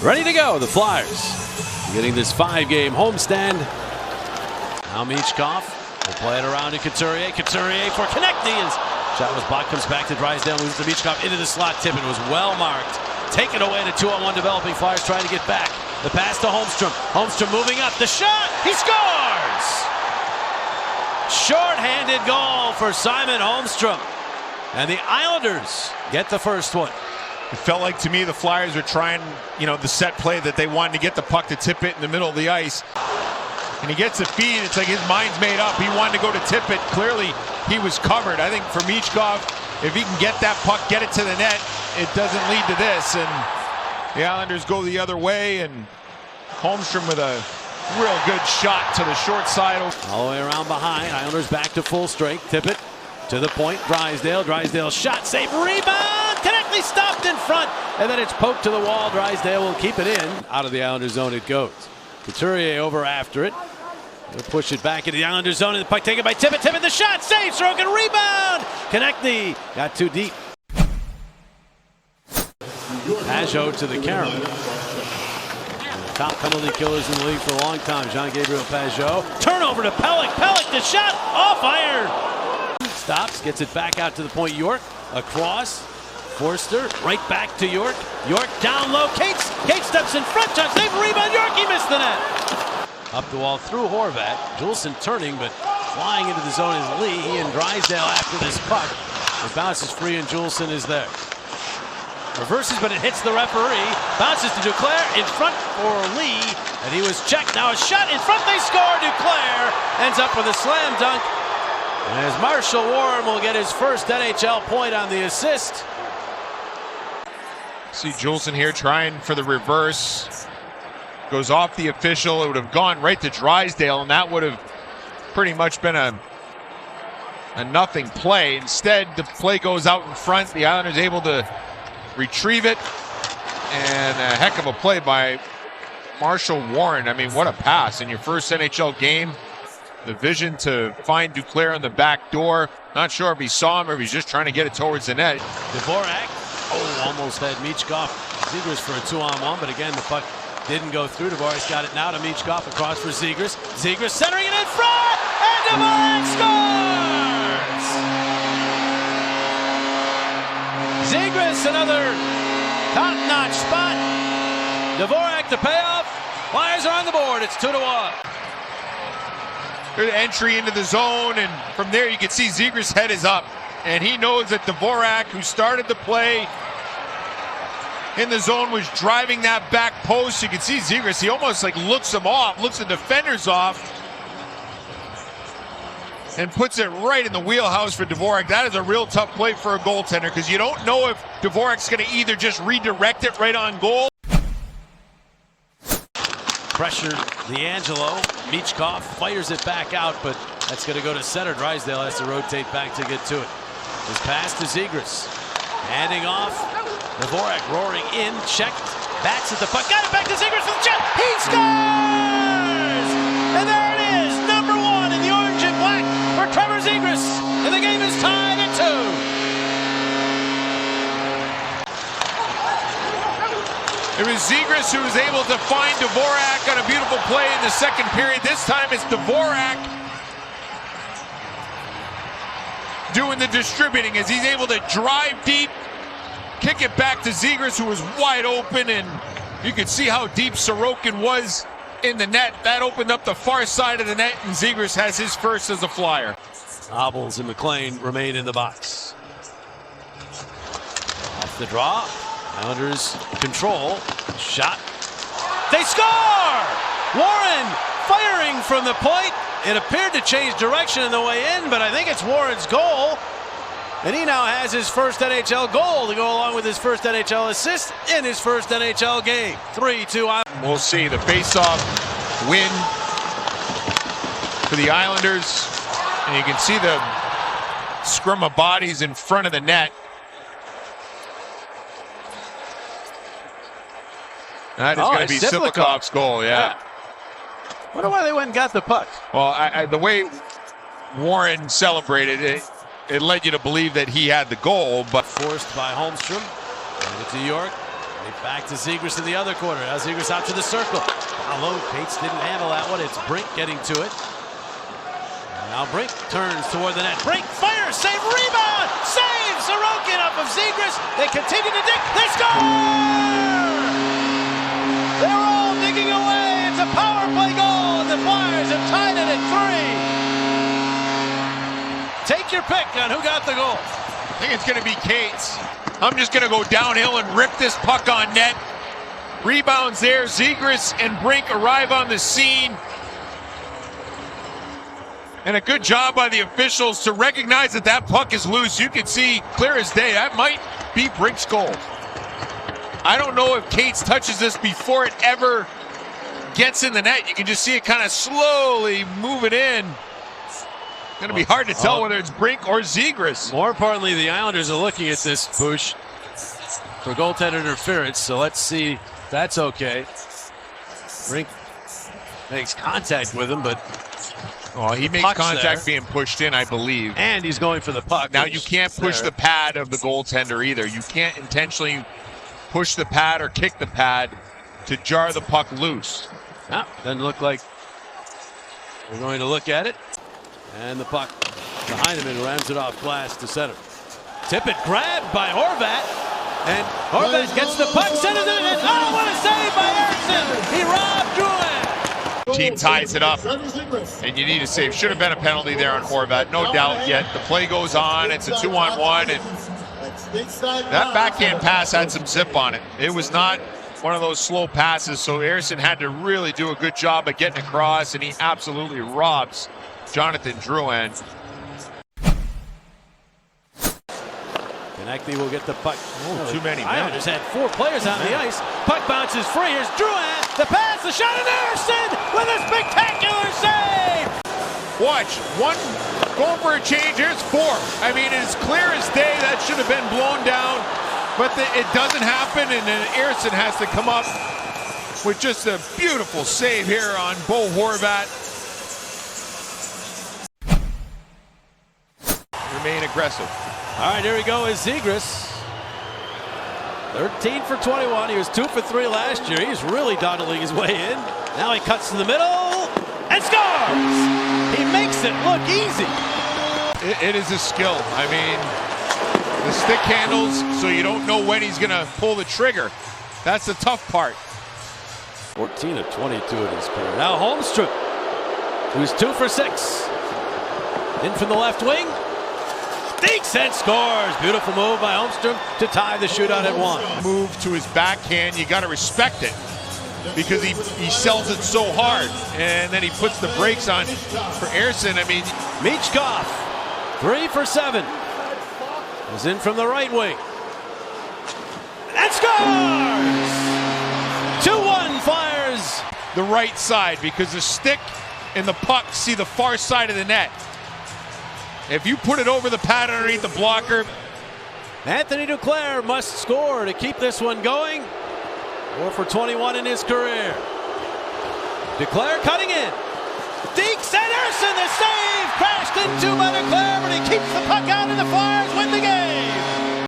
Ready to go, the Flyers. Getting this 5-game homestand. Now Michkov will play it around to Couturier. Couturier for Konechny. His shot was blocked, comes back to Drysdale, moves to Michkov into the slot. Tippett was well marked. Taken away to 2-on-1 developing. Flyers trying to get back. The pass to Holmstrom. Holmstrom moving up. The shot. He scores! Short-handed goal for Simon Holmstrom. And the Islanders get the first one. It felt like to me the Flyers were trying, the set play that they wanted to get the puck to Tippett in the middle of the ice. And he gets a feed. It's like his mind's made up. He wanted to go to Tippett. Clearly, he was covered. I think for Michkov, if he can get that puck, get it to the net, it doesn't lead to this. And the Islanders go the other way. And Holmstrom with a real good shot to the short side. All the way around behind. Islanders back to full strength. Tippett to the point. Drysdale. Drysdale shot. Save. Rebound. Konechny stopped in front. And then it's poked to the wall. Drysdale will keep it in. Out of the Islanders zone it goes. Couturier over after it. They'll push it back into the Islanders zone. And the puck taken by Tippett. Tippett the shot. Save. Sorokin rebound. Konechny got too deep. Pajot to the Karen. Top penalty killers in the league for a long time. Jean-Gabriel Pajot. Turnover to Pelech. Pelech the shot. Off iron. Stops. Gets it back out to the point. York. Across. Forster. Right back to York. York down low. Cates steps in front. Shot. Save. Rebound. York. He missed the net. Up the wall through Horvat. Juleson turning, but flying into the zone is Lee. He and Drysdale after this puck. The bounce is free and Juleson is there. Reverses, but it hits the referee. Bounces to Duclair in front for Lee, and he was checked. Now a shot in front. They score. Duclair ends up with a slam dunk. As Marshall Warren will get his first NHL point on the assist. See Juleson here trying for the reverse. Goes off the official. It would have gone right to Drysdale, and that would have pretty much been a nothing play. Instead, the play goes out in front. The Islanders able to retrieve it, and a heck of a play by Marshall Warren. I mean, what a pass in your first NHL game. The vision to find Duclair on the back door. Not sure if he saw him or if he's just trying to get it towards the net. Dvorak, almost had Michkov. Zegras for a 2-on-1, but again, the puck didn't go through. Dvorak's got it now to Michkov, across for Zegras. Zegras centering it in front, and Dvorak scores! Zegras, another top-notch spot. Dvorak, the payoff. Flyers are on the board. It's 2-1. Good entry into the zone, and from there you can see Zegras' head is up. And he knows that Dvorak, who started the play in the zone, was driving that back post. You can see Zegras, he almost looks him off, looks the defenders off, and puts it right in the wheelhouse for Dvorak. That is a real tough play for a goaltender, because you don't know if Dvorak's going to either just redirect it right on goal. Pressure, D'Angelo. Michkov fires it back out, but that's going to go to center. Drysdale has to rotate back to get to it. His pass to Zegras. Handing off. Dvorak roaring in, checked. Bats at the puck. Got it back to Zegras for the shot. He scores! And there it is, number 1 in the orange and black for Trevor Zegras. And the game is tied at 2. It was Zegras who was able to find Dvorak on a beautiful play in the second period. This time it's Dvorak doing the distributing as he's able to drive deep, kick it back to Zegras, who was wide open, and you could see how deep Sorokin was in the net. That opened up the far side of the net, and Zegras has his first as a Flyer. Obels and McLean remain in the box. Off the draw. Islanders control. Shot. They score! Warren firing from the point. It appeared to change direction on the way in, but I think it's Warren's goal. And he now has his first NHL goal to go along with his first NHL assist in his first NHL game. 3-2. We'll see the face-off win for the Islanders. And you can see the scrum of bodies in front of the net. That is going to be Siplikov's goal, yeah. I wonder why they went and got the puck. Well, the way Warren celebrated it, it led you to believe that he had the goal, but forced by Holmstrom. Give it to York. Back to Zegras in the other corner. Now Zegras out to the circle. Hello, Cates didn't handle that one. It's Brink getting to it. Now Brink turns toward the net. Brink fires, save, rebound, save! Sorokin off of Zegras. They continue to dig. They score! They're all digging away. It's a power play goal, and the Flyers have tied it at 3. Take your pick on who got the goal. I think it's going to be Cates. I'm just going to go downhill and rip this puck on net. Rebounds there. Zegras and Brink arrive on the scene. And a good job by the officials to recognize that that puck is loose. You can see clear as day that might be Brink's goal. I don't know if Cates touches this before it ever gets in the net. You can just see it kind of slowly move it in. It's going to be hard to tell whether it's Brink or Zegras. More importantly, the Islanders are looking at this, Bush, for goaltender interference. So let's see if that's okay. Brink makes contact with him, but he makes contact being pushed in, I believe. And he's going for the puck. Now, you can't push the pad of the goaltender either. You can't intentionally push the pad or kick the pad to jar the puck loose. No, doesn't look like we're going to look at it. And the puck behind him and rams it off glass to center. Tippett grabbed by Horvat. And Horvat gets the puck, centers it, and oh, what a save by Eriksson! He robbed Drouin. Team ties it up, and you need a save. Should have been a penalty there on Horvat, no doubt. Yet the play goes on. It's a 2-on-1, and that backhand pass had some zip on it. It was not one of those slow passes, so Eriksson had to really do a good job of getting across, and he absolutely robs Jonathan Drouin. Konechny will get the puck. Too many men. Islanders had 4 players on the ice. Puck bounces free. Here's Drouin. The pass, the shot, and Eriksson with a spectacular save. Watch, one going for a change. Here's 4. I mean, it's clear as day that should have been blown down, but it doesn't happen, and then Eriksson has to come up with just a beautiful save here on Bo Horvat. Remain aggressive. All right, here we go is Zegras. 13 for 21. He was 2 for 3 last year. He's really dawdling his way in. Now he cuts to the middle and scores! He makes it look easy. It is a skill. I mean, the stick handles, so you don't know when he's going to pull the trigger. That's the tough part. 14 of 22 in his career. Now Holmstrom, who's 2 for 6. In from the left wing. Dinks and scores. Beautiful move by Holmstrom to tie the shootout at 1. Move to his backhand, you got to respect it because he sells it so hard, and then he puts the brakes on for Eriksson. I mean, Michkov, 3 for 7. Is in from the right wing and scores. 2-1 Flyers. The right side, because the stick and the puck see the far side of the net. If you put it over the pad underneath the blocker. Anthony Duclair must score to keep this one going. 4 for 21 in his career. Duclair cutting in. Dinks and Eriksson, the save! Crashed into by Duclair, but he keeps the puck out, and the Flyers